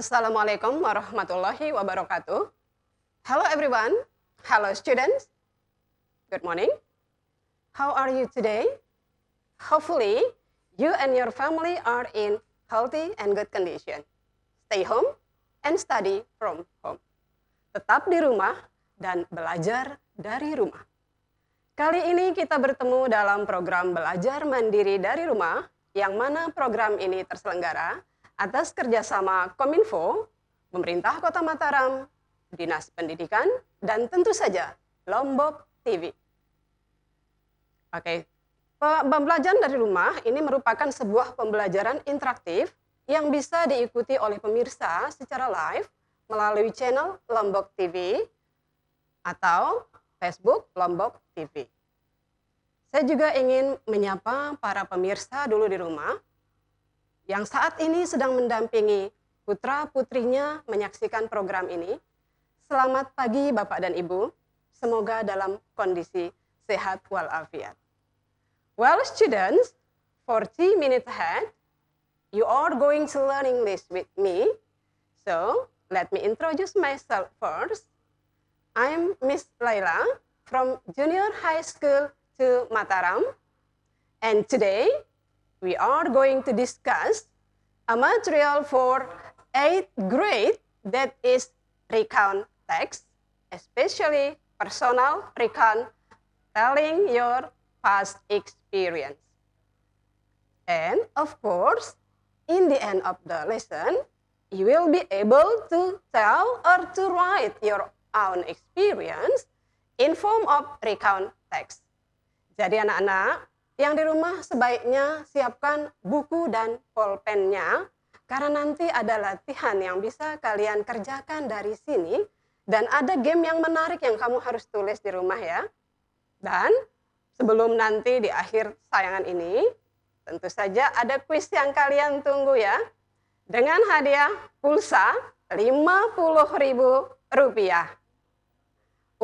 Assalamualaikum warahmatullahi wabarakatuh. Hello everyone. Hello students. Good morning. How are you today? Hopefully, you and your family are in healthy and good condition. Stay home and study from home. Tetap di rumah dan belajar dari rumah. Kali ini kita bertemu dalam program Belajar Mandiri dari Rumah, yang mana program ini terselenggara atas kerjasama Kominfo, Pemerintah Kota Mataram, Dinas Pendidikan, dan tentu saja Lombok TV. Oke, pembelajaran dari rumah ini merupakan sebuah pembelajaran interaktif yang bisa diikuti oleh pemirsa secara live melalui channel Lombok TV atau Facebook Lombok TV. Saya juga ingin menyapa para pemirsa dulu di rumah yang saat ini sedang mendampingi putra-putrinya menyaksikan program ini. Selamat pagi Bapak dan Ibu, semoga dalam kondisi sehat walafiat. Well students, 40 minutes ahead, you are going to learn English with me. So, let me introduce myself first. I'm Miss Laila from Junior High School to Mataram, and today we are going to discuss a material for 8th grade that is recount text, especially personal recount, telling your past experience. And of course, in the end of the lesson, you will be able to tell or to write your own experience in form of recount text. Jadi anak-anak yang di rumah sebaiknya siapkan buku dan pulpennya, karena nanti ada latihan yang bisa kalian kerjakan dari sini, dan ada game yang menarik yang kamu harus tulis di rumah ya. Dan sebelum nanti di akhir tayangan ini, tentu saja ada kuis yang kalian tunggu ya, dengan hadiah pulsa Rp50.000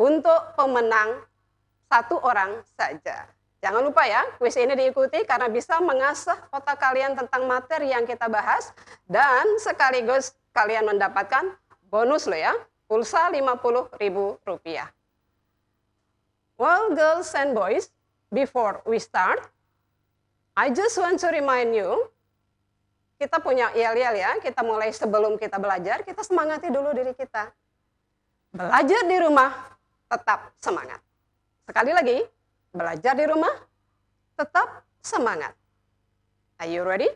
untuk pemenang 1 orang saja. Jangan lupa ya, kuis ini diikuti karena bisa mengasah otak kalian tentang materi yang kita bahas, dan sekaligus kalian mendapatkan bonus loh ya, pulsa Rp50.000. Well, girls and boys, before we start, I just want to remind you, kita punya yel-yel ya, kita mulai sebelum kita belajar, kita semangati dulu diri kita. Belajar di rumah, tetap semangat. Sekali lagi, belajar di rumah, tetap semangat. Are you ready?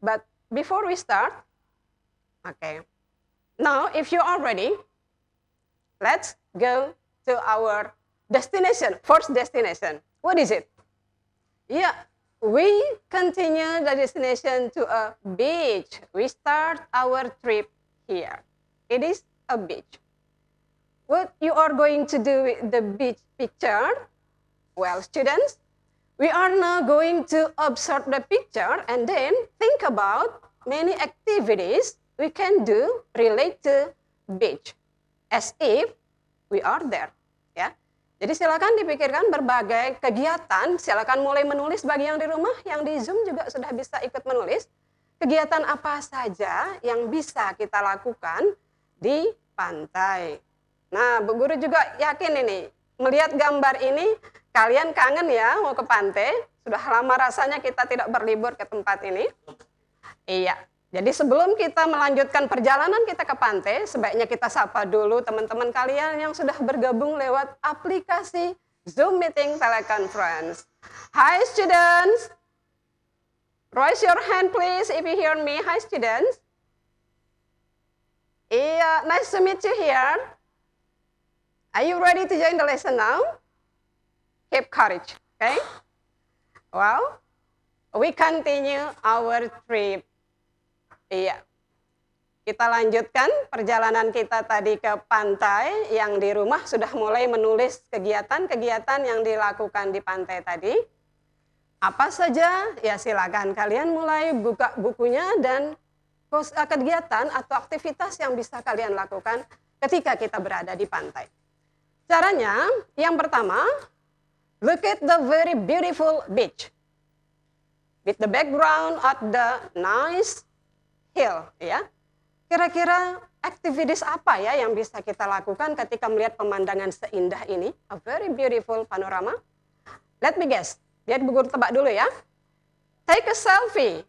But before we start, okay. Now, if you are ready, let's go to our destination, first destination. What is it? Yeah, we continue the destination to a beach. We start our trip here. It is a beach. What you are going to do with the beach picture? Well, students, we are now going to observe the picture and then think about many activities we can do relate to beach, as if we are there. Ya, jadi silakan dipikirkan berbagai kegiatan. Silakan mulai menulis bagi yang di rumah, yang di Zoom juga sudah bisa ikut menulis. Kegiatan apa saja yang bisa kita lakukan di pantai. Nah, Bu Guru juga yakin ini, melihat gambar ini, kalian kangen ya mau ke pantai? Sudah lama rasanya kita tidak berlibur ke tempat ini. Iya, jadi sebelum kita melanjutkan perjalanan kita ke pantai, sebaiknya kita sapa dulu teman-teman kalian yang sudah bergabung lewat aplikasi Zoom Meeting Teleconference. Hi students! Raise your hand please if you hear me. Hi students! Iya, nice to meet you here. Are you ready to join the lesson now? Keep courage, okay? Well, we continue our trip. Iya, kita lanjutkan perjalanan kita tadi ke pantai. Yang di rumah sudah mulai menulis kegiatan-kegiatan yang dilakukan di pantai tadi. Apa saja? Ya silakan kalian mulai buka bukunya dan kegiatan atau aktivitas yang bisa kalian lakukan ketika kita berada di pantai. Caranya, yang pertama, look at the very beautiful beach. With the background of the nice hill, ya. Kira-kira activities apa ya yang bisa kita lakukan ketika melihat pemandangan seindah ini? A very beautiful panorama. Let me guess. Biar Bu Guru tebak dulu ya. Take a selfie.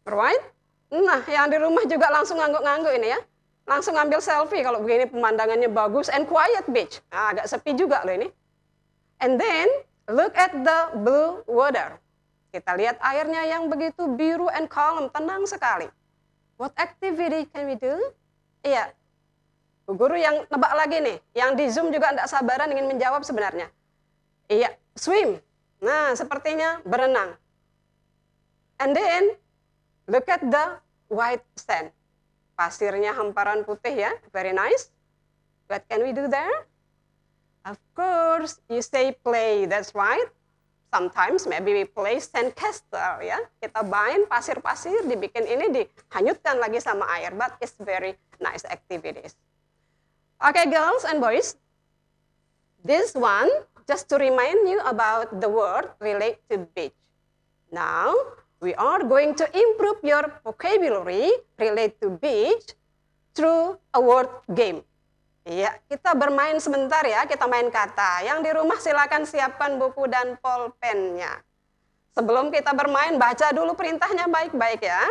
Right? Nah, yang di rumah juga langsung ngangguk-ngangguk ini ya. Langsung ambil selfie kalau begini pemandangannya bagus and quiet beach. Nah, agak sepi juga loh ini. And then, look at the blue water. Kita lihat airnya yang begitu biru and calm, tenang sekali. What activity can we do? Iya, Bu Guru yang nebak lagi nih. Yang di Zoom juga tidak sabaran ingin menjawab sebenarnya. Iya, swim. Nah, sepertinya berenang. And then, look at the white sand. Pasirnya hamparan putih ya, very nice. What can we do there? Of course, you say play, that's right. Sometimes maybe we play sandcastle ya. Kita main pasir-pasir, dibikin ini, dihanyutkan lagi sama air. But it's very nice activities. Okay, girls and boys. This one, just to remind you about the word relate to beach. Now, we are going to improve your vocabulary relate to beach through a word game. Iya, kita bermain sebentar ya, kita main kata. Yang di rumah silakan siapkan buku dan pulpennya. Sebelum kita bermain, baca dulu perintahnya baik-baik ya.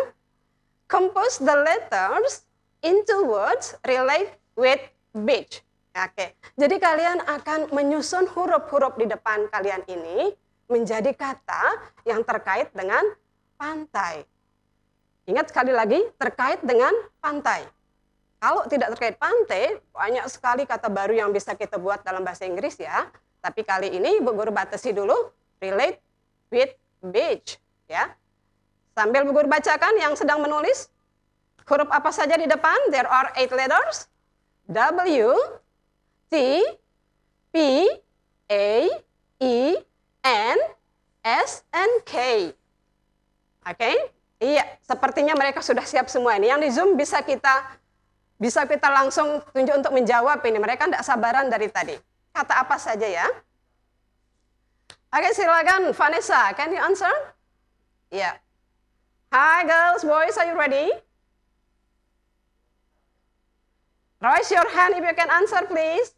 Compose the letters into words relate with beach. Oke, jadi kalian akan menyusun huruf-huruf di depan kalian ini menjadi kata yang terkait dengan pantai. Ingat sekali lagi, terkait dengan pantai. Kalau tidak terkait pantai, banyak sekali kata baru yang bisa kita buat dalam bahasa Inggris ya. Tapi kali ini Bu Guru batasi dulu, relate with beach. Ya. Sambil Bu Guru bacakan yang sedang menulis, huruf apa saja di depan? There are 8 letters. W, T, P, A, E, N, S, and K. Oke? Iya, sepertinya mereka sudah siap semua ini. Yang di Zoom bisa kita langsung tunjuk untuk menjawab ini. Mereka tidak sabaran dari tadi. Kata apa saja ya? Oke, silakan Vanessa. Can you answer? Ya. Yeah. Hi girls, boys, are you ready? Raise your hand if you can answer, please.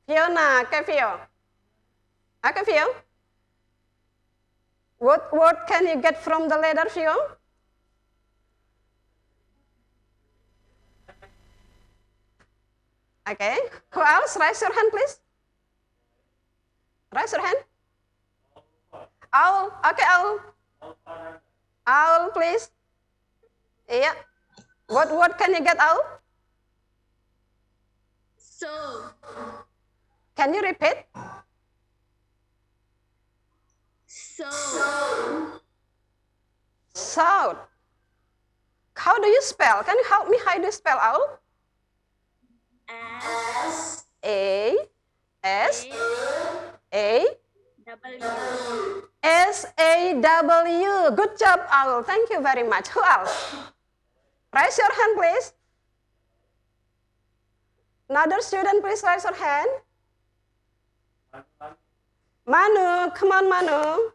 Fiona, Kevio. Okay, Fio. What word can you get from the letter Fio? Okay. Who else? Raise your hand, please. Raise your hand. Owl. Okay, owl. Owl, please. Yeah. What word can you get, owl? So. Can you repeat? So. South. How do you spell? Can you help me? How do you spell owl? S. A. S. A. W. S. A. W. Good job, owl. Thank you very much. Who else? Raise your hand, please. Another student, please raise your hand. Manu, come on, Manu.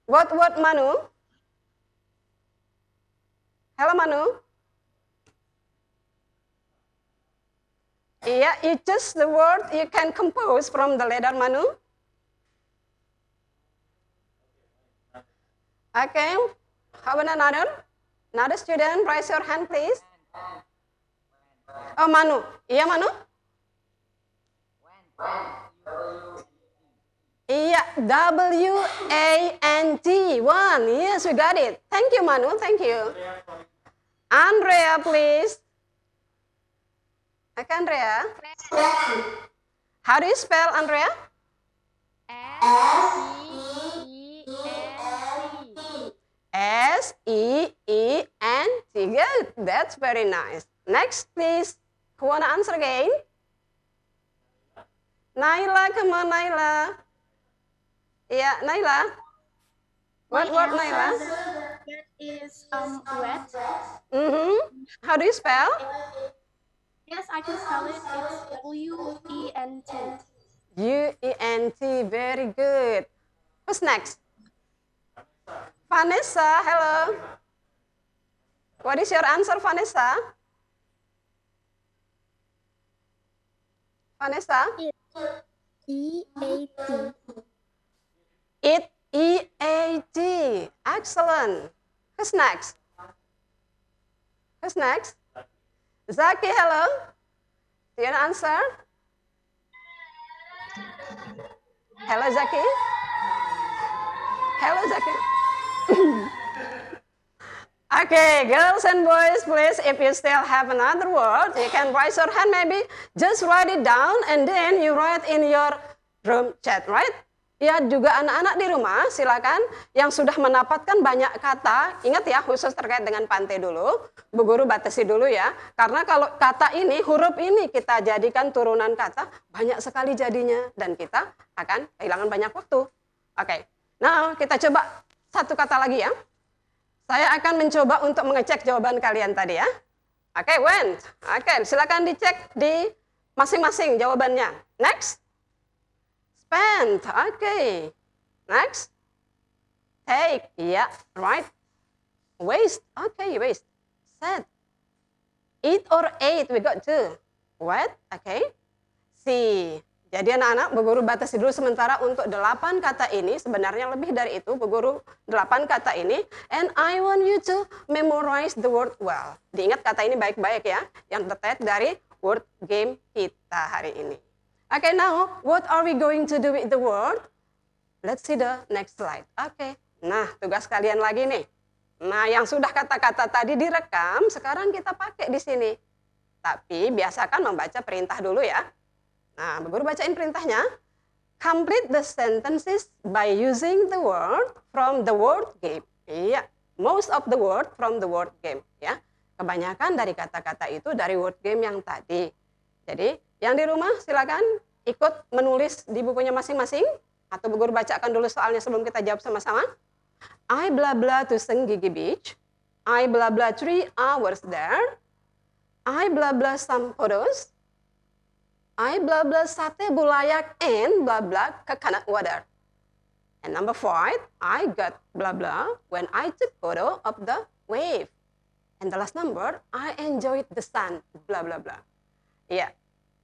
What word, Manu? Hello, Manu. Yeah, you choose the word you can compose from the letter Manu. Okay, how about another? Another student, raise your hand, please. Oh, Manu. Iya, Manu? Iya, W-A-N-T, one. Yes, we got it. Thank you, Manu. Thank you. Andrea, please. Okay, Andrea. How do you spell Andrea? S-E-E-N-T. Good. That's very nice. Next, please. Who wanna answer again? Naila, come on, Naila. Yeah, Naila. What word, Naila? That is wet. How do you spell? Yes, I can spell it. It's W-E-N-T. U-E-N-T. Very good. Who's next? Vanessa, hello. What is your answer, Vanessa? Vanessa? E-A-T. Eat, E-A-T. Excellent. Who's next? Who's next? Zaki, hello. Do you answer? Hello, Zaki. Hello, Zaki. Okay, girls and boys, please, if you still have another word, you can raise your hand maybe. Just write it down and then you write in your room chat, right? Ya, juga anak-anak di rumah, silakan yang sudah mendapatkan banyak kata, ingat ya, khusus terkait dengan Pante dulu, Bu Guru batasi dulu ya, karena kalau kata ini, huruf ini kita jadikan turunan kata, banyak sekali jadinya, dan kita akan kehilangan banyak waktu. Oke, nah kita coba satu kata lagi ya. Saya akan mencoba untuk mengecek jawaban kalian tadi ya. Oke, went. Oke, silakan dicek di masing-masing jawabannya. Next. Spend, okay. Next. Take, yeah, right. Waste, okay, waste. Set. Eat or ate, we got two. Wet, okay. See. Jadi anak-anak, Bu Guru batasi dulu sementara untuk 8 kata ini, sebenarnya lebih dari itu, Bu Guru 8 kata ini, and I want you to memorize the word well. Diingat kata ini baik-baik ya, yang terkait dari word game kita hari ini. Okay, now, what are we going to do with the word? Let's see the next slide. Okay, nah tugas kalian lagi nih. Nah, yang sudah kata-kata tadi direkam, sekarang kita pakai di sini. Tapi biasakan membaca perintah dulu ya. Nah, Bu Guru bacain perintahnya. Complete the sentences by using the word from the word game. Iya, most of the word from the word game. Ya, kebanyakan dari kata-kata itu dari word game yang tadi. Jadi, yang di rumah silakan ikut menulis di bukunya masing-masing. Atau Bu Guru bacakan dulu soalnya sebelum kita jawab sama-sama. I blah blah to Senggigi Beach. I blah blah 3 hours there. I blah blah some photos. I blah blah sate bulayak and blah blah coconut water. And number 5, I got blah blah when I took photo of the wave. And the last number, I enjoyed the sun, blah blah blah. Iya,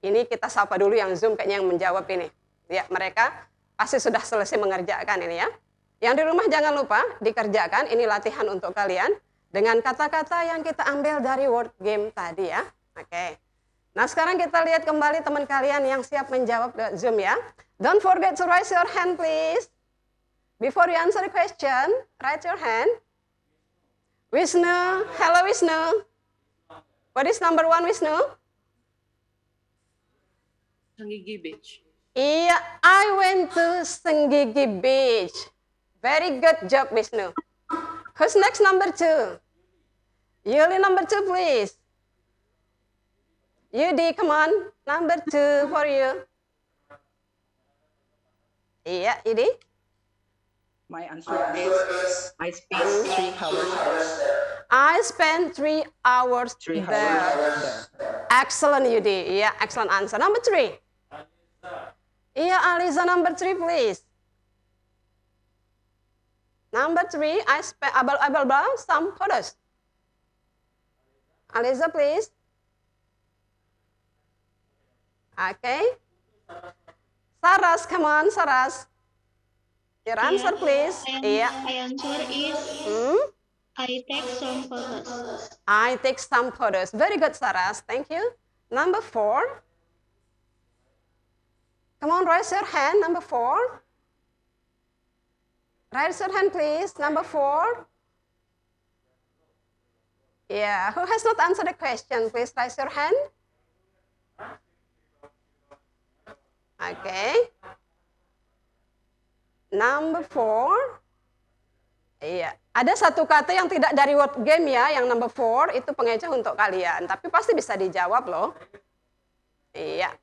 ini kita sapa dulu yang Zoom kayaknya yang menjawab ini. Ya, mereka pasti sudah selesai mengerjakan ini ya. Yang di rumah jangan lupa dikerjakan, ini latihan untuk kalian dengan kata-kata yang kita ambil dari word game tadi ya. Oke. Nah, sekarang kita lihat kembali teman kalian yang siap menjawab ke Zoom ya. Don't forget to raise your hand, please. Before you answer the question, raise your hand. Wisnu, hello Wisnu. What is number 1, Wisnu? Senggigi Beach. Iya, I went to Senggigi Beach. Very good job, Wisnu. Who's next, number 2? Yuli, number 2, please. Yudi, come on. Number 2 for you. Iya, Yudi. My answer is I spent 3 hours there. I spent 3 hours 3 there. hours there. Excellent, Yudi. Iya, excellent answer. Number 3. Iya, Aliza, number 3, please. Number 3, I spent some photos. Aliza, please. Okay. Saras, come on, Saras. Your answer, please. Iya. My answer is I take some photos. I take some photos. Very good, Saras. Thank you. Number 4. Come on, raise your hand. Number 4. Raise your hand, please. Number 4. Yeah. Who has not answered the question? Please raise your hand. Okay. Number 4. Iya. Ada satu kata yang tidak dari word game ya, yang number 4 itu pengecoh untuk kalian. Tapi pasti bisa dijawab loh. Iya.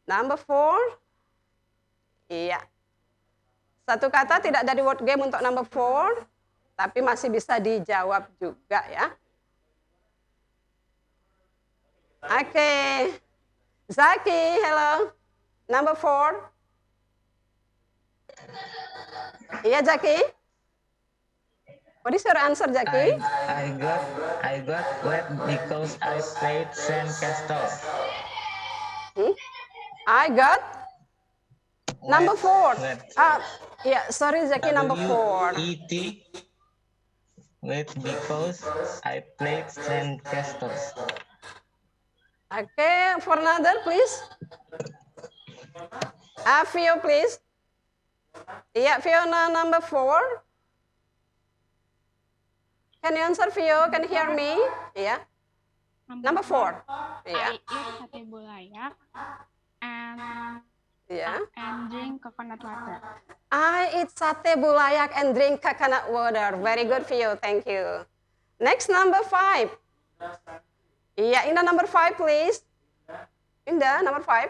Number 4. Iya. Satu kata tidak dari word game untuk number 4, tapi masih bisa dijawab juga ya. Oke. Zaki, hello. Number 4. Iya, Zaki. What is your answer, Jackie? I got wet because I played sandcastle. I got number 4. Wet. Yeah, sorry, Jackie, number 4. W-E-T. Wet because I played sandcastle. Okay, for another, please. Fio, please. Yeah, Fiona, number 4. Can you answer, Fio? Can you hear me? Yeah. Number 4. Yeah. I eat sate bulayak and Yeah. and drink coconut water. I eat sate bulayak and drink coconut water. Very good, Fio. Thank you. Next, number 5. Yeah, Indah, number 5, please. Indah, number 5.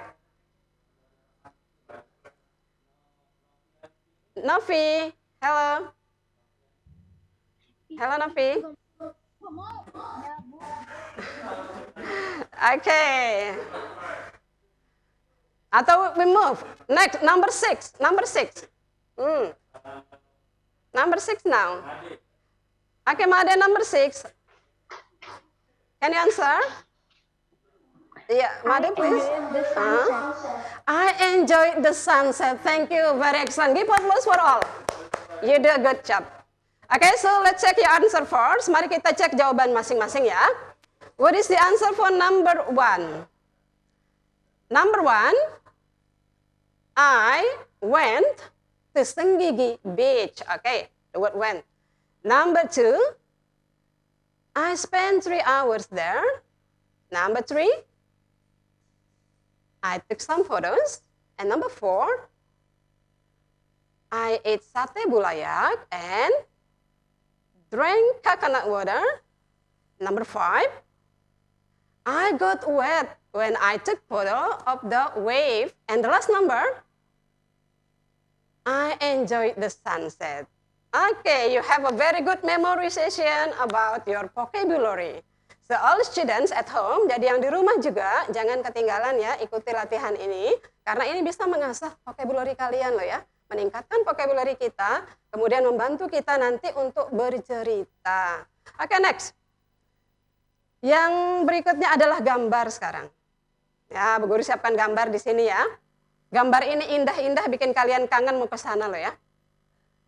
Novi, hello. Hello, Novi. Okay. Atau we move. Next, number 6. Number 6. Number 6 now. Okay, Made, number 6. Can you answer? Yeah, Made, please. I enjoyed the sunset. Thank you. Very excellent. Give applause for all. You did a good job. Okay, so let's check your answer first. Mari kita cek jawaban masing-masing ya. What is the answer for number 1? Number 1, I went to Senggigi Beach. Okay, the word went. Number 2, I spent 3 hours there. Number 3, I took some photos. And number 4, I ate sate bulayak and drank coconut water. Number 5, I got wet when I took photo of the wave. And the last number, I enjoyed the sunset. Okay, you have a very good memorization about your vocabulary. So all students at home, jadi yang di rumah juga jangan ketinggalan ya, ikuti latihan ini. Karena ini bisa mengasah vocabulary kalian loh ya. Meningkatkan vocabulary kita, kemudian membantu kita nanti untuk bercerita. Oke, next. Yang berikutnya adalah gambar sekarang. Ya, Bu Guru siapkan gambar di sini ya. Gambar ini indah-indah bikin kalian kangen mau ke sana loh ya.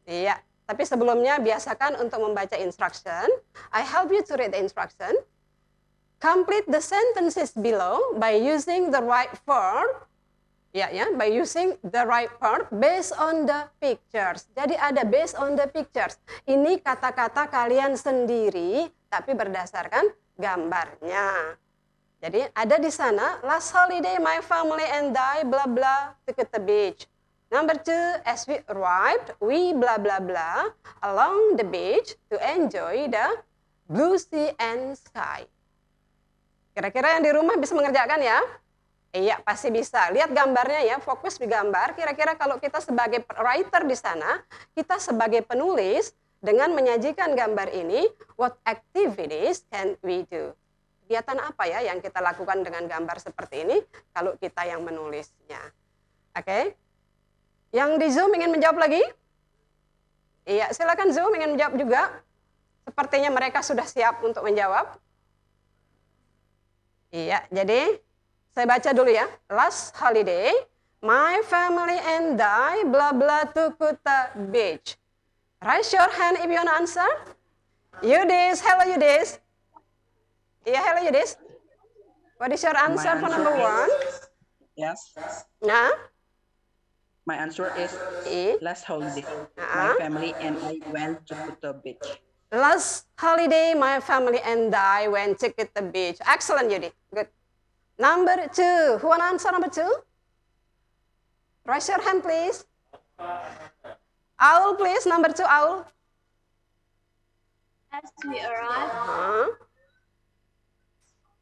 Iya, tapi sebelumnya biasakan untuk membaca instruction. I help you to read the instruction. Complete the sentences below by using the right verb. By using the right verb based on the pictures. Jadi ada based on the pictures. Ini kata-kata kalian sendiri, tapi berdasarkan gambarnya. Jadi ada di sana, last holiday my family and I blah blah took the beach. Number 2, as we arrived, we blah blah blah along the beach to enjoy the blue sea and sky. Kira-kira yang di rumah bisa mengerjakan ya? Iya, pasti bisa. Lihat gambarnya ya, fokus di gambar. Kira-kira kalau kita sebagai writer di sana, kita sebagai penulis, dengan menyajikan gambar ini, what activities can we do? Kegiatan apa ya yang kita lakukan dengan gambar seperti ini, kalau kita yang menulisnya. Oke? Yang di Zoom ingin menjawab lagi? Iya, silakan Zoom ingin menjawab juga. Sepertinya mereka sudah siap untuk menjawab. Iya, jadi saya baca dulu ya. Last holiday, my family and I blah blah to Kuta Beach. Raise your hand if you want to answer. Yudis, hello Yudis. Yeah, hello Yudis. What is your answer for number 1? Yes. Nah? My answer is last holiday. My family and I went to Kuta Beach. Last holiday, my family and I went to Kuta Beach. Excellent, Yudi. Good. Number 2. Who want to answer number 2? Raise your hand, please. Owl, please. Number 2, Owl. As we arrived,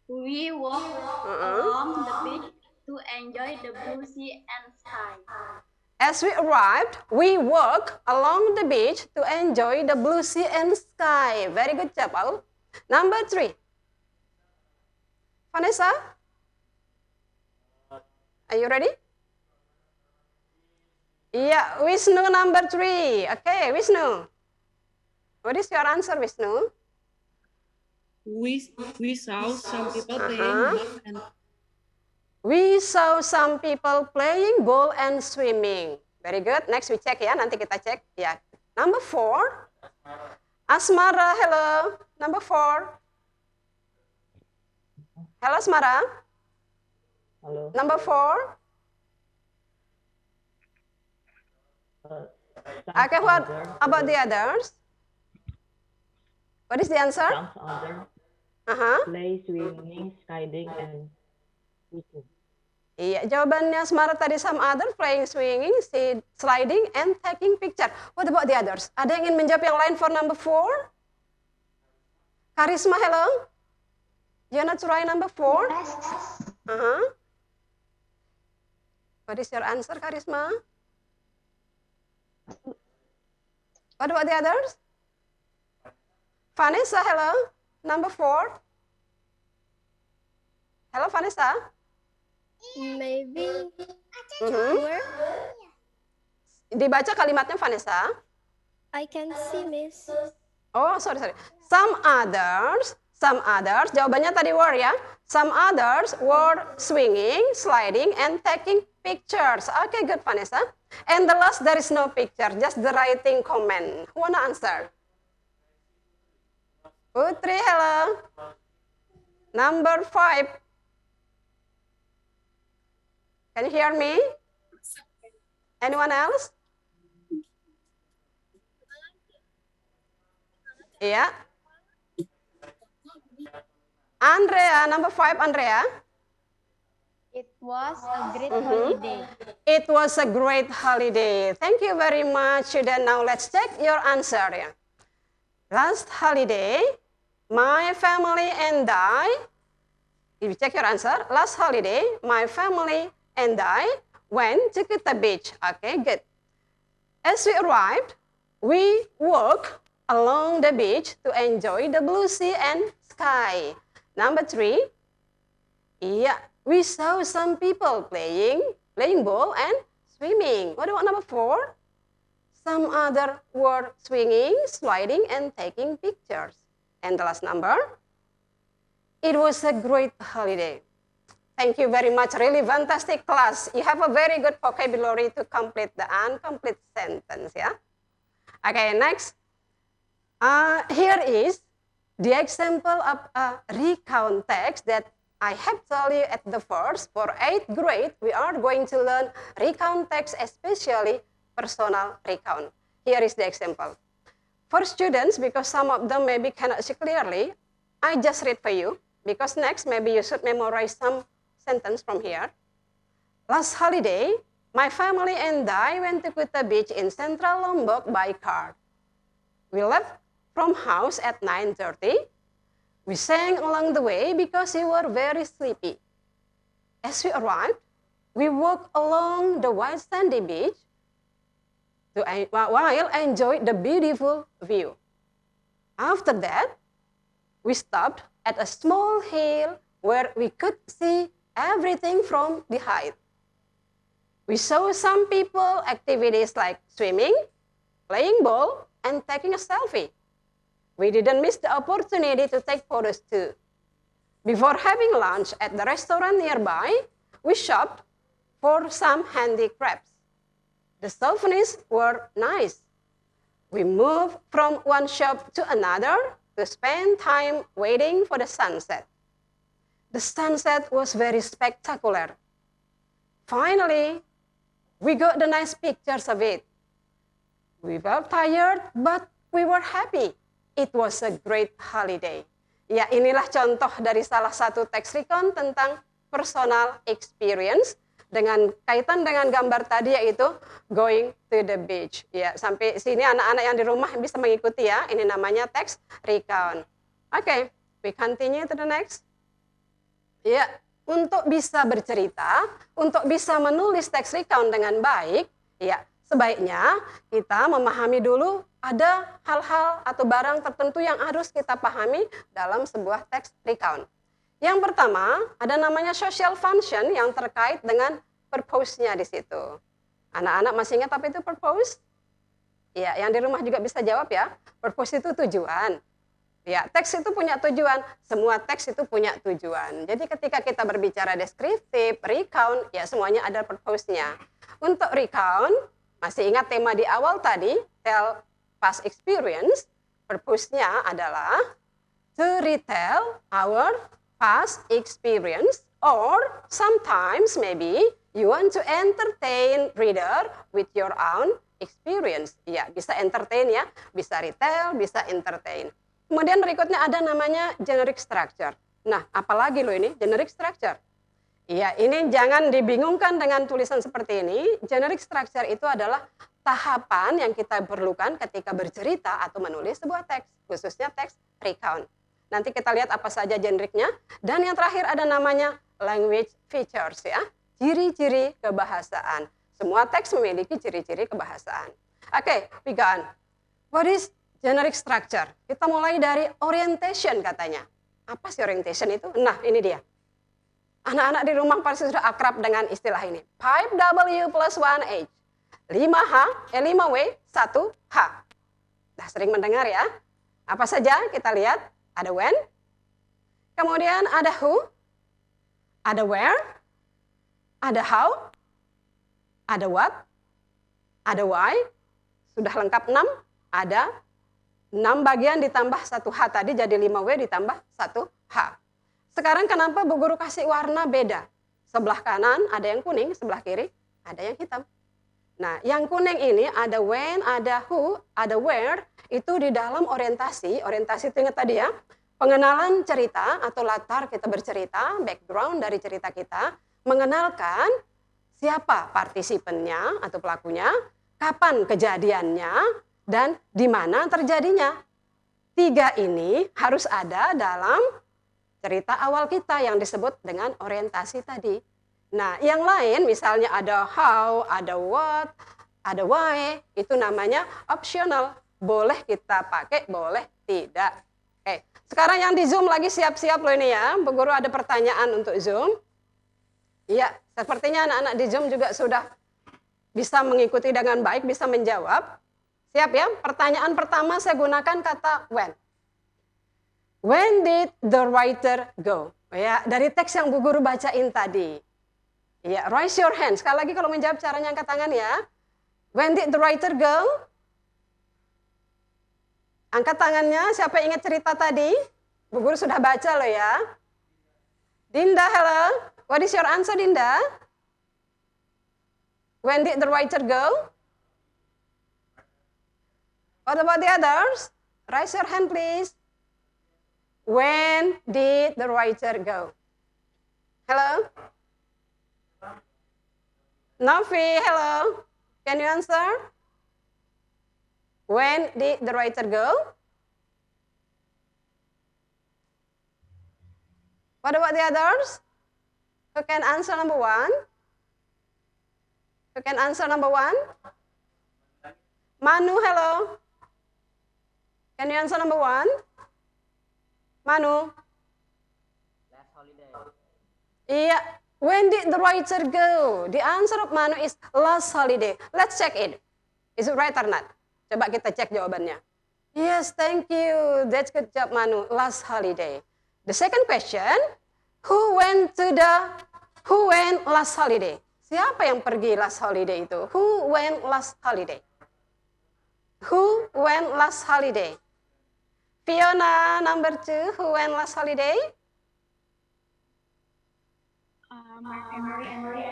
we walked along the beach to enjoy the blue sea and sky. As we arrived, we walked along the beach to enjoy the blue sea and sky. Very good job, Owl. Number 3. Vanessa? Are you ready? Yeah, Wisnu number 3. Okay, Wisnu. What is your answer, Wisnu? We saw some people playing ball and We saw some people playing ball and swimming. Very good. Next we check ya. Nanti kita cek ya. Number 4. Asmara, hello. Number 4. Hello, Asmara. Hello. Number 4. Okay, what about the others? What is the answer? Some other play swimming, sliding, and fishing. Iya, jawabannya Asmara tadi some other playing, swinging, sliding, and taking picture. What about the others? Ada yang ingin menjawab yang lain for number 4? Karisma, hello. You want to try number 4? What is your answer, Karisma? What about the others? Vanessa, hello. Number 4. Hello, Vanessa. Maybe Dibaca kalimatnya, Vanessa. I can see, Miss. Oh, sorry. Some others. Jawabannya tadi were ya. Some others were swinging, sliding, and taking pictures. Okay, good, Vanessa. And the last, there is no picture, just the writing comment. Who wanna answer? Putri, hello. Number 5. Can you hear me? Anyone else? Yeah. Andrea, number 5, Andrea. It was a great holiday. It was a great holiday. Thank you very much. Then now let's check your answer. Yeah. Last holiday, my family and I, if you check your answer, last holiday, my family and I went to Kuta Beach. Okay, good. As we arrived, we walked along the beach to enjoy the blue sea and sky. Number 3, yeah, we saw some people playing ball and swimming. What about number 4? Some other were swinging, sliding, and taking pictures. And the last number, it was a great holiday. Thank you very much. Really fantastic class. You have a very good vocabulary to complete the incomplete sentence. Yeah. Okay, next. Here is the example of a recount text that I have told you at the first. For 8th grade, we are going to learn recount text, especially personal recount. Here is the example. For students, because some of them maybe cannot see clearly, I just read for you, because next maybe you should memorize some sentence from here. Last holiday, my family and I went to Kuta Beach in Central Lombok by car. We left from house at 9:30. We sang along the way because we were very sleepy. As we arrived, we walked along the white sandy beach while enjoyed the beautiful view. After that, we stopped at a small hill where we could see everything from the height. We saw some people activities like swimming, playing ball, and taking a selfie. We didn't miss the opportunity to take photos too. Before having lunch at the restaurant nearby, we shopped for some handicrafts. The souvenirs were nice. We moved from one shop to another to spend time waiting for the sunset. The sunset was very spectacular. Finally, we got the nice pictures of it. We felt tired, but we were happy. It was a great holiday. Ya, inilah contoh dari salah satu teks recount tentang personal experience dengan kaitan dengan gambar tadi, yaitu going to the beach. Ya, sampai sini anak-anak yang di rumah bisa mengikuti ya. Ini namanya teks recount. Oke, we continue to the next. Ya, untuk bisa bercerita, untuk bisa menulis teks recount dengan baik, ya, sebaiknya kita memahami dulu ada hal-hal atau barang tertentu yang harus kita pahami dalam sebuah teks recount. Yang pertama, ada namanya social function yang terkait dengan purpose-nya di situ. Anak-anak masih ingat apa itu purpose? Ya, yang di rumah juga bisa jawab ya. Purpose itu tujuan. Ya, teks itu punya tujuan. Semua teks itu punya tujuan. Jadi ketika kita berbicara deskriptif, recount, ya semuanya ada purpose-nya. Untuk recount, masih ingat tema di awal tadi, tell past experience, purpose-nya adalah to retell our past experience, or sometimes maybe you want to entertain reader with your own experience. Ya, bisa entertain ya, bisa retell, bisa entertain. Kemudian berikutnya ada namanya generic structure. Nah, apalagi loh ini generic structure? Iya, ini jangan dibingungkan dengan tulisan seperti ini. Generic structure itu adalah tahapan yang kita perlukan ketika bercerita atau menulis sebuah teks, khususnya teks recount. Nanti kita lihat apa saja generiknya. Dan yang terakhir ada namanya language features ya, ciri-ciri kebahasaan. Semua teks memiliki ciri-ciri kebahasaan. Oke, we go on. What is generic structure? Kita mulai dari orientation katanya. Apa sih orientation itu? Nah, ini dia. Anak-anak di rumah pasti sudah akrab dengan istilah ini. 5W plus 1H. 5W, 1H. Sudah sering mendengar ya. Apa saja? Kita lihat. Ada when. Kemudian ada who. Ada where. Ada how. Ada what. Ada why. Sudah lengkap 6. Ada 6 bagian ditambah 1H tadi jadi 5W ditambah 1H. Sekarang kenapa Bu Guru kasih warna beda? Sebelah kanan ada yang kuning, sebelah kiri ada yang hitam. Nah, yang kuning ini ada when, ada who, ada where, itu di dalam orientasi itu ingat tadi ya, pengenalan cerita atau latar kita bercerita, background dari cerita kita, mengenalkan siapa partisipennya atau pelakunya, kapan kejadiannya, dan di mana terjadinya. 3 ini harus ada dalam cerita awal kita yang disebut dengan orientasi tadi. Nah, yang lain misalnya ada how, ada what, ada why, itu namanya optional. Boleh kita pakai, boleh tidak. Oke, sekarang yang di Zoom lagi siap-siap loh ini ya. Bu Guru ada pertanyaan untuk Zoom. Iya, sepertinya anak-anak di Zoom juga sudah bisa mengikuti dengan baik, bisa menjawab. Siap ya? Pertanyaan pertama saya gunakan kata when. When did the writer go? Ya, dari teks yang Bu Guru bacain tadi. Ya, raise your hand. Sekali lagi kalau menjawab caranya angkat tangan ya. When did the writer go? Angkat tangannya, siapa ingat cerita tadi? Bu Guru sudah baca loh ya. Dinda, hello. What is your answer, Dinda? When did the writer go? What about the others? Raise your hand, please. When did the writer go? Hello? Novi, hello. Can you answer? When did the writer go? What about the others? Who can answer number 1? Who can answer number 1? Manu, hello. Can you answer number 1? Manu? Last holiday. Iya. When did the writer go? The answer of Manu is last holiday. Let's check it. Is it right or not? Coba kita cek jawabannya. Yes, thank you. That's good job, Manu. Last holiday. The second question, who went last holiday? Siapa yang pergi last holiday itu? Who went last holiday? Who went last holiday? Fiona, number 2, who went last holiday? My family and I.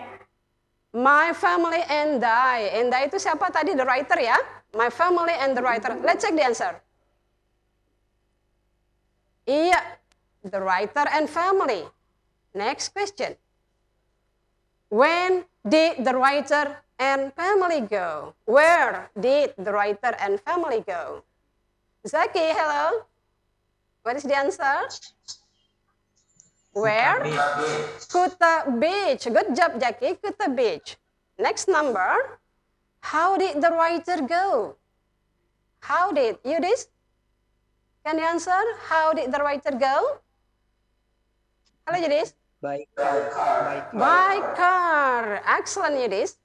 My family and I. And I itu siapa tadi? The writer ya? My family and the writer. Let's check the answer. Iya, the writer and family. Next question. When did the writer and family go? Where did the writer and family go? Zaki, hello. What is the answer? Where? Kuta Beach. Good job, Jackie. Kuta Beach. Next number. How did the writer go? How did? Yudis? Can you answer? How did the writer go? Halo, Yudis. By car. By car. Excellent, Yudis.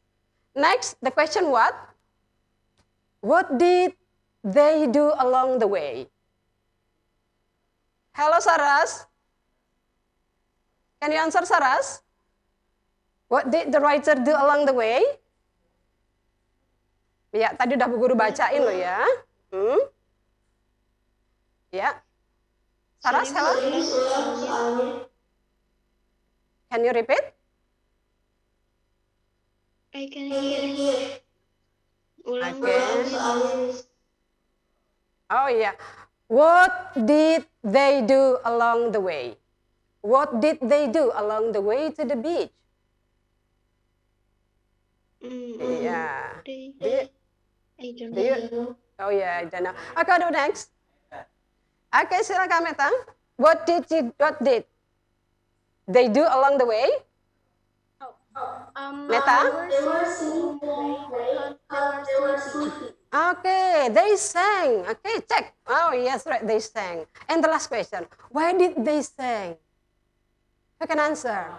Next, the question what? What did they do along the way? Hello, Saras. Can you answer, Saras? What did the writer do along the way? Ya, tadi udah Bu Guru bacain loh ya. Ya. Saras, hello? Can you repeat? I can hear. Ulang Okay. lagi. Oh iya. What did they do along the way? What did they do along the way to the beach? Iya. I don't Do you? know. Oh yeah, I don't know. Okay, do next. Okay, silakan Meta. What did they do along the way? Meta? Okay, they sang. Okay, check. Oh yes, right, they sang. And the last question, why did they sing? Who can answer?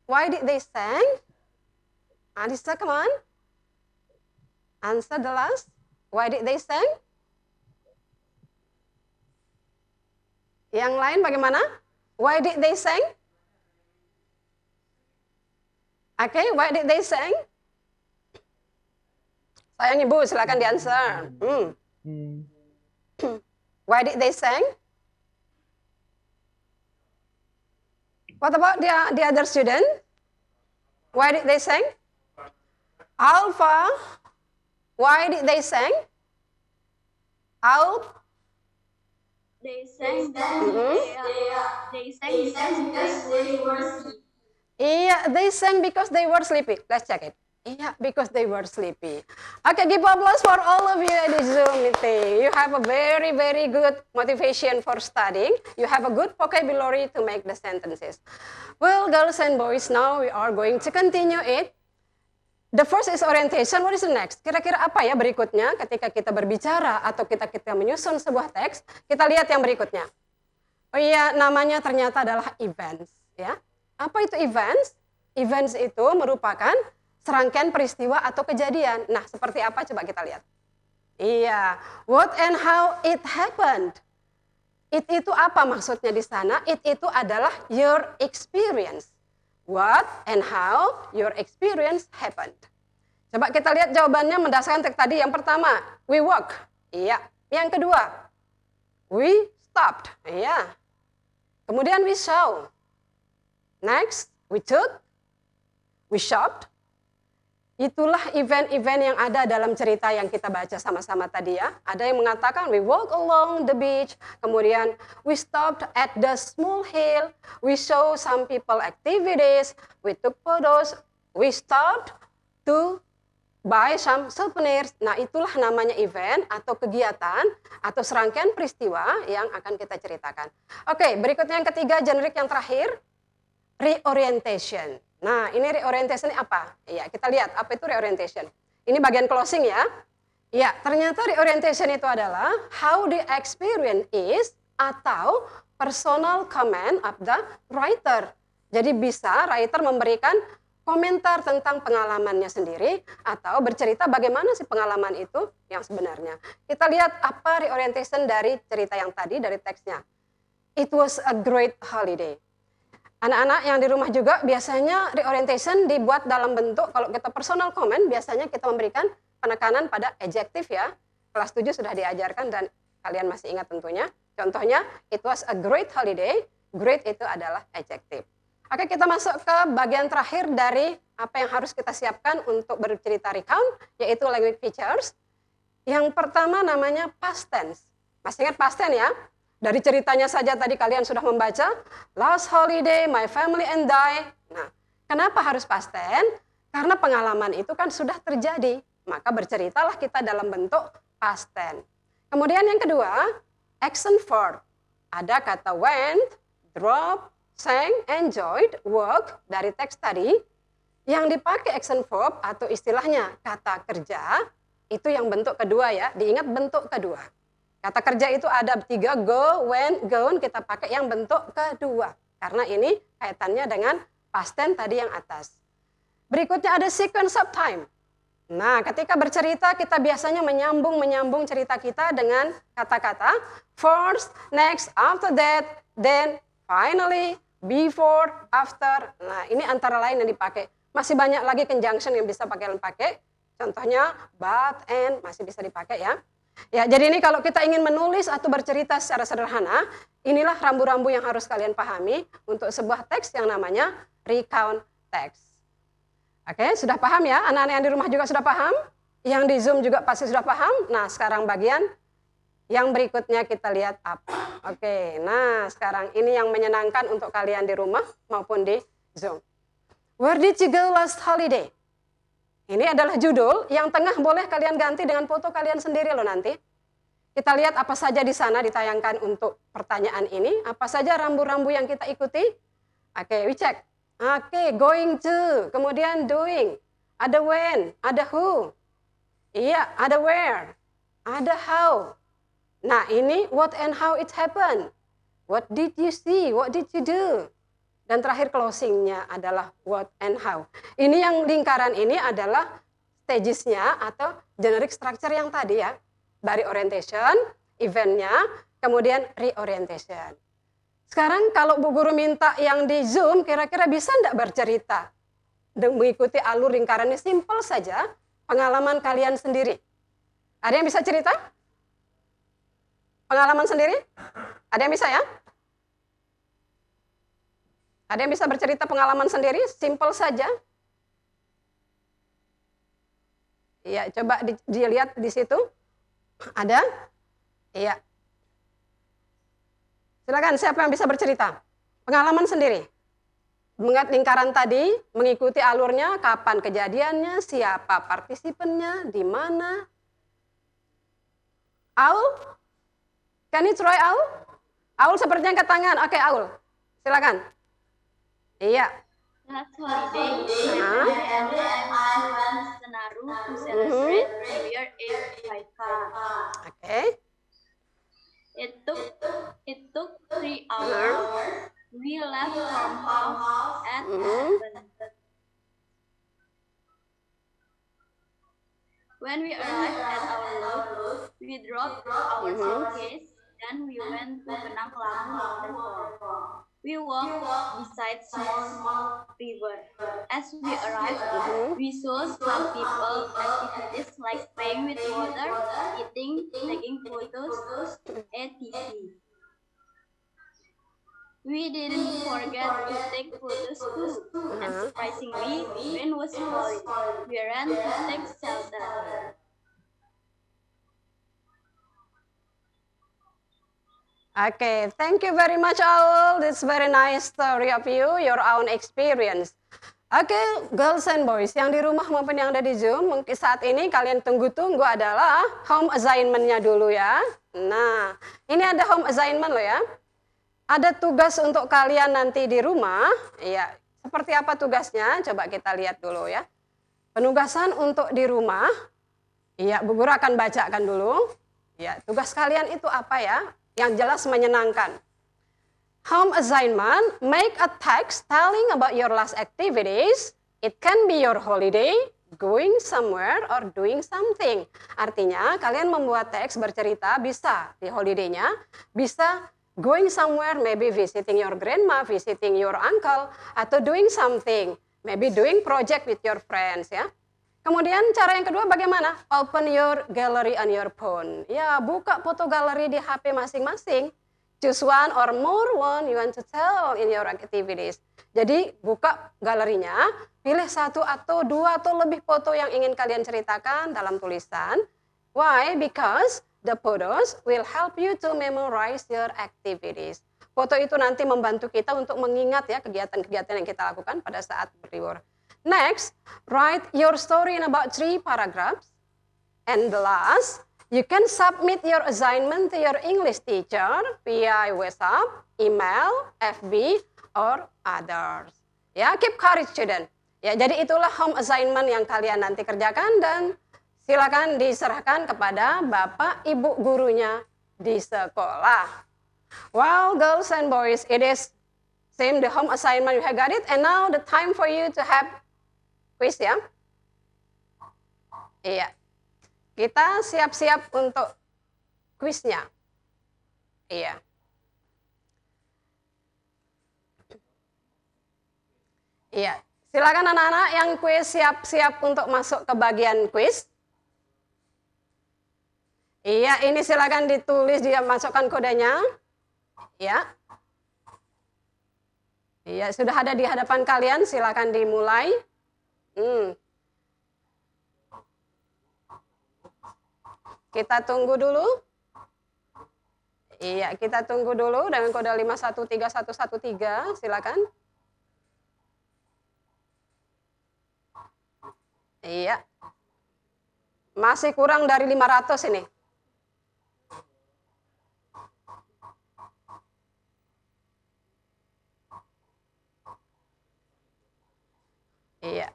Why did they sing? Anissa, come on. Answer the last. Why did they sing? Yang lain bagaimana? Why did they sing? Okay, why did they sing? Sayang Ibu, silakan di-answer. Why did they sing? What about the other student? Why did they sing? Alpha, why did they sing? Alp? They sang because they were sleepy. Iya, they sang because they were sleepy. Let's check it. Iya, because they were sleepy. Okay, give applause for all of you at the Zoom meeting. You have a very, very good motivation for studying. You have a good vocabulary to make the sentences. Well, girls and boys, now we are going to continue it. The first is orientation. What is the next? Kira-kira apa ya berikutnya ketika kita berbicara atau kita menyusun sebuah teks? Kita lihat yang berikutnya. Oh iya, namanya ternyata adalah events. Ya, apa itu events? Events itu merupakan serangkaian peristiwa atau kejadian. Nah, seperti apa? Coba kita lihat. Iya, what and how it happened. It itu apa maksudnya di sana? It itu adalah your experience. What and how your experience happened. Coba kita lihat jawabannya berdasarkan teks tadi. Yang pertama, we walk. Iya. Yang kedua, we stopped. Iya. Kemudian we saw. Next, we took. We shopped. Itulah event-event yang ada dalam cerita yang kita baca sama-sama tadi ya. Ada yang mengatakan we walk along the beach, kemudian we stopped at the small hill, we saw some people activities, we took photos, we stopped to buy some souvenirs. Nah, itulah namanya event atau kegiatan atau serangkaian peristiwa yang akan kita ceritakan. Oke, berikutnya yang ketiga, generik yang terakhir, reorientation. Nah, ini reorientation apa? Ya, kita lihat apa itu reorientation. Ini bagian closing ya. Ya, ternyata reorientation itu adalah how the experience is atau personal comment of the writer. Jadi bisa writer memberikan komentar tentang pengalamannya sendiri atau bercerita bagaimana sih pengalaman itu yang sebenarnya. Kita lihat apa reorientation dari cerita yang tadi, dari teksnya. It was a great holiday. Anak-anak yang di rumah juga biasanya reorientation dibuat dalam bentuk, kalau kita personal comment biasanya kita memberikan penekanan pada adjektif ya. Kelas 7 sudah diajarkan dan kalian masih ingat tentunya. Contohnya, it was a great holiday. Great itu adalah adjektif. Oke, kita masuk ke bagian terakhir dari apa yang harus kita siapkan untuk bercerita recount, yaitu language features. Yang pertama namanya past tense. Masih ingat past tense ya? Dari ceritanya saja tadi kalian sudah membaca, last holiday, my family and I. Nah, kenapa harus past tense? Karena pengalaman itu kan sudah terjadi. Maka berceritalah kita dalam bentuk past tense. Kemudian yang kedua, action verb. Ada kata went, drove, sang, enjoyed, work dari teks tadi. Yang dipakai action verb atau istilahnya kata kerja, itu yang bentuk kedua ya. Diingat bentuk kedua. Kata kerja itu ada 3, go, went, gone, kita pakai yang bentuk kedua. Karena ini kaitannya dengan past tense tadi yang atas. Berikutnya ada sequence of time. Nah, ketika bercerita kita biasanya menyambung cerita kita dengan kata-kata first, next, after that, then, finally, before, after. Nah, ini antara lain yang dipakai. Masih banyak lagi conjunction yang bisa kalian pakai. Contohnya but, and masih bisa dipakai ya. Ya, jadi ini kalau kita ingin menulis atau bercerita secara sederhana, inilah rambu-rambu yang harus kalian pahami untuk sebuah teks yang namanya recount text. Oke, sudah paham ya? Anak-anak yang di rumah juga sudah paham? Yang di Zoom juga pasti sudah paham? Nah, sekarang bagian yang berikutnya kita lihat apa. Oke, nah sekarang ini yang menyenangkan untuk kalian di rumah maupun di Zoom. Where did you go last holiday? Ini adalah judul yang tengah boleh kalian ganti dengan foto kalian sendiri loh nanti. Kita lihat apa saja di sana ditayangkan untuk pertanyaan ini. Apa saja rambu-rambu yang kita ikuti. Oke, we check. Oke, going to, kemudian doing. Ada when, ada who. Iya, ada where, ada how. Nah ini what and how it happened. What did you see, what did you do. Dan terakhir closingnya adalah what and how. Ini yang lingkaran ini adalah stagesnya atau generic structure yang tadi ya. Dari orientation, eventnya, kemudian reorientation. Sekarang kalau Bu Guru minta yang di Zoom, kira-kira bisa enggak bercerita? Dan mengikuti alur lingkarannya simple saja, pengalaman kalian sendiri. Ada yang bisa cerita? Pengalaman sendiri? Ada yang bisa ya? Ada yang bisa bercerita pengalaman sendiri? Simple saja. Ya, coba dilihat di situ. Ada? Iya. Silakan, siapa yang bisa bercerita? Pengalaman sendiri. Mengingat lingkaran tadi, mengikuti alurnya, kapan kejadiannya, siapa partisipannya, di mana. Aul? Can you try Aul? Aul sepertinya angkat tangan. Oke, Aul. Silakan. Iya. Last holiday, my family and I went to Senaru to celebrate New Year in Baika. Oke. It took 3 hours. We left from house at 7. When we arrived at our lodge, we dropped our suitcase. Then we went to Benang Kelamu waterfall. We walked beside small river. As we arrived, we saw some people activities like playing with water, eating, taking photos, etc. We didn't forget to take photos too. And surprisingly, rain was falling. We ran to take shelter. Okay, thank you very much, Aul. This very nice story of you, your own experience. Oke, girls and boys yang di rumah maupun yang ada di Zoom, mungkin saat ini kalian tunggu-tunggu adalah home assignment-nya dulu ya. Nah, ini ada home assignment loh ya. Ada tugas untuk kalian nanti di rumah. Ya, seperti apa tugasnya? Coba kita lihat dulu ya. Penugasan untuk di rumah. Iya, Bu Guru akan bacakan dulu. Ya, tugas kalian itu apa ya? Yang jelas menyenangkan. Home assignment, make a text telling about your last activities. It can be your holiday, going somewhere, or doing something. Artinya, kalian membuat teks bercerita bisa di holiday-nya, bisa going somewhere, maybe visiting your grandma, visiting your uncle, atau doing something, maybe doing project with your friends ya. Kemudian cara yang kedua bagaimana? Open your gallery on your phone. Ya, buka foto galeri di HP masing-masing. Choose one or more one you want to tell in your activities. Jadi buka galerinya, pilih satu atau dua atau lebih foto yang ingin kalian ceritakan dalam tulisan. Why? Because the photos will help you to memorize your activities. Foto itu nanti membantu kita untuk mengingat ya kegiatan-kegiatan yang kita lakukan pada saat berlibur. Next, write your story in about 3 paragraphs. And the last, you can submit your assignment to your English teacher via WhatsApp, email, FB, or others. Ya, keep courage student. Ya, jadi itulah home assignment yang kalian nanti kerjakan dan silakan diserahkan kepada Bapak Ibu gurunya di sekolah. Well, girls and boys, it is same the home assignment, you have got it. And now the time for you to have quiz ya. Iya. Kita siap-siap untuk kuisnya. Iya. Iya. Silakan anak-anak yang kuis siap-siap untuk masuk ke bagian kuis. Iya, ini silakan ditulis, dia masukkan kodenya. Ya. Iya, sudah ada di hadapan kalian, silakan dimulai. Kita tunggu dulu. Iya, kita tunggu dulu dengan kode 513113, silakan. Iya. Masih kurang dari 500 ini. Iya.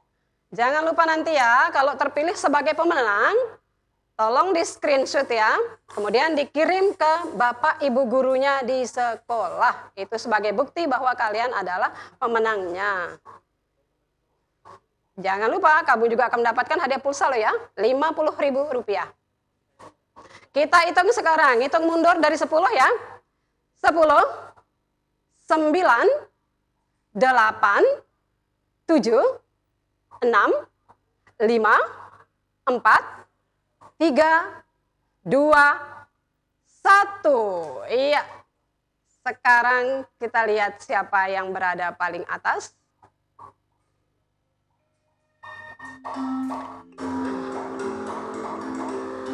Jangan lupa nanti ya, kalau terpilih sebagai pemenang, tolong di screenshot ya, kemudian dikirim ke Bapak Ibu gurunya di sekolah. Itu sebagai bukti bahwa kalian adalah pemenangnya. Jangan lupa, kamu juga akan mendapatkan hadiah pulsa loh ya, Rp50.000. Kita hitung sekarang, hitung mundur dari 10 ya. 10, 9, 8, 7, 6, 5, 4, 3, 2, 1. Iya. Sekarang kita lihat siapa yang berada paling atas.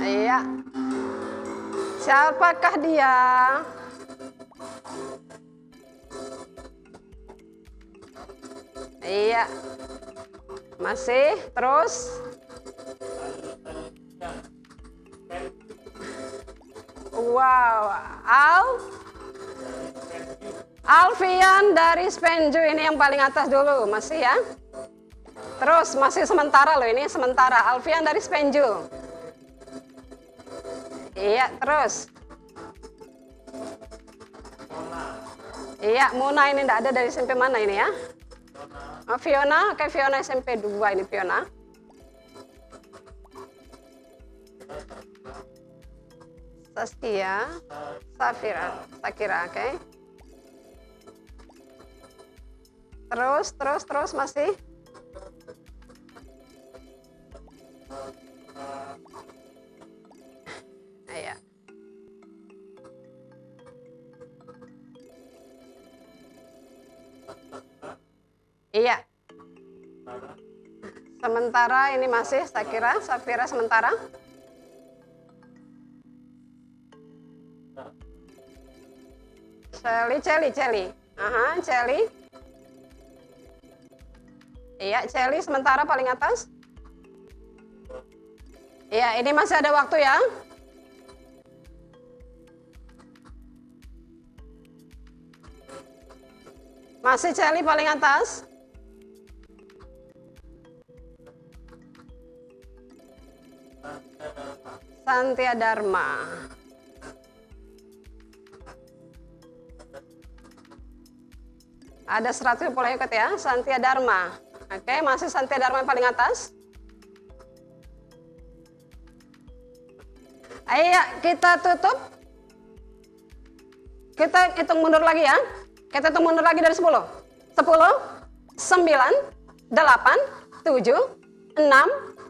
Iya. Siapakah dia? Iya. Masih terus. Wow, Alfian dari Spenju ini yang paling atas dulu, masih ya. Terus masih sementara loh, ini sementara. Alfian dari Spenju. Iya, terus. Iya, Muna ini enggak ada dari SMP mana ini ya? Oh, Fiona, oke Fiona SMP 2 ini Fiona. Saskia, Sakira, oke. Terus masih. Iya. Iya. Sementara ini masih Safira sementara. Celi. Aha, Celi. Iya, Celi sementara paling atas. Iya, ini masih ada waktu ya. Masih Celi paling atas. Santia Dharma. Ada 110 ikut ya, Santia Dharma. Oke, masih Santia Dharma yang paling atas. Ayo, kita tutup. Kita hitung mundur lagi ya. Kita hitung mundur lagi dari 10. 10, 9, 8, 7, 6,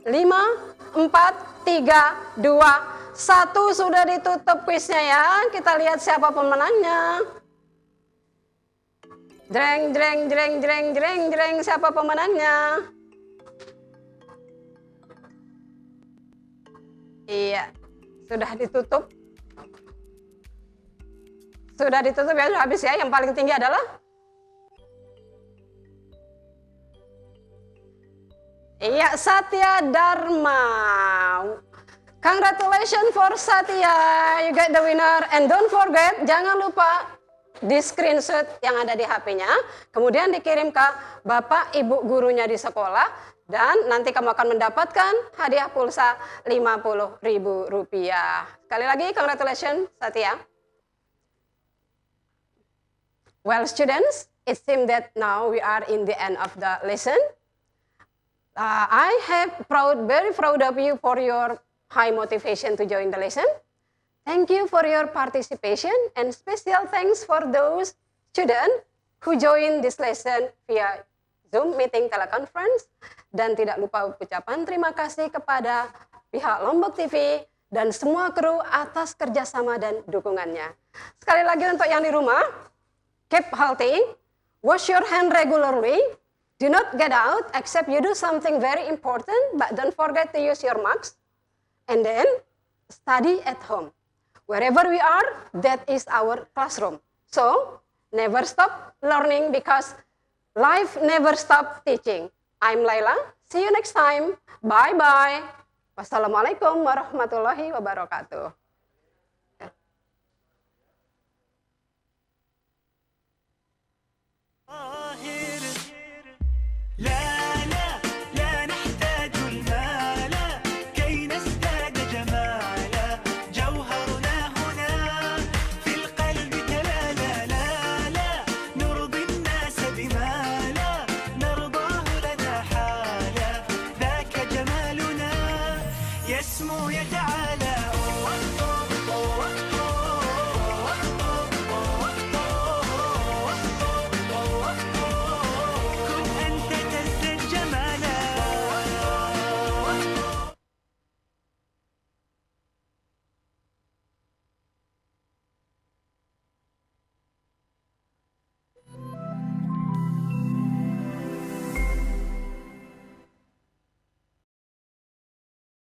5, 4, 3, 2, 1. Sudah ditutup kuisnya ya. Kita lihat siapa pemenangnya. Jreng, siapa pemenangnya? Iya, sudah ditutup. Sudah ditutup ya, sudah habis ya. Yang paling tinggi adalah iya, Satya Dharma. Congratulations for Satya, you get the winner. And don't forget, jangan lupa di screenshot yang ada di HP-nya, kemudian dikirim ke Bapak Ibu gurunya di sekolah, dan nanti kamu akan mendapatkan hadiah pulsa Rp50.000. Sekali lagi, congratulations Satya. Well students, it seems that now we are in the end of the lesson. very proud of you for your high motivation to join the lesson. Thank you for your participation and special thanks for those students who join this lesson via Zoom meeting teleconference. Dan tidak lupa ucapan terima kasih kepada pihak Lombok TV dan semua kru atas kerjasama dan dukungannya. Sekali lagi untuk yang di rumah, keep healthy, wash your hand regularly, do not get out except you do something very important, but don't forget to use your mask, and then study at home. Wherever we are, that is our classroom. So, never stop learning because life never stop teaching. I'm Laila, see you next time, bye-bye. Wassalamualaikum warahmatullahi wabarakatuh. Akhir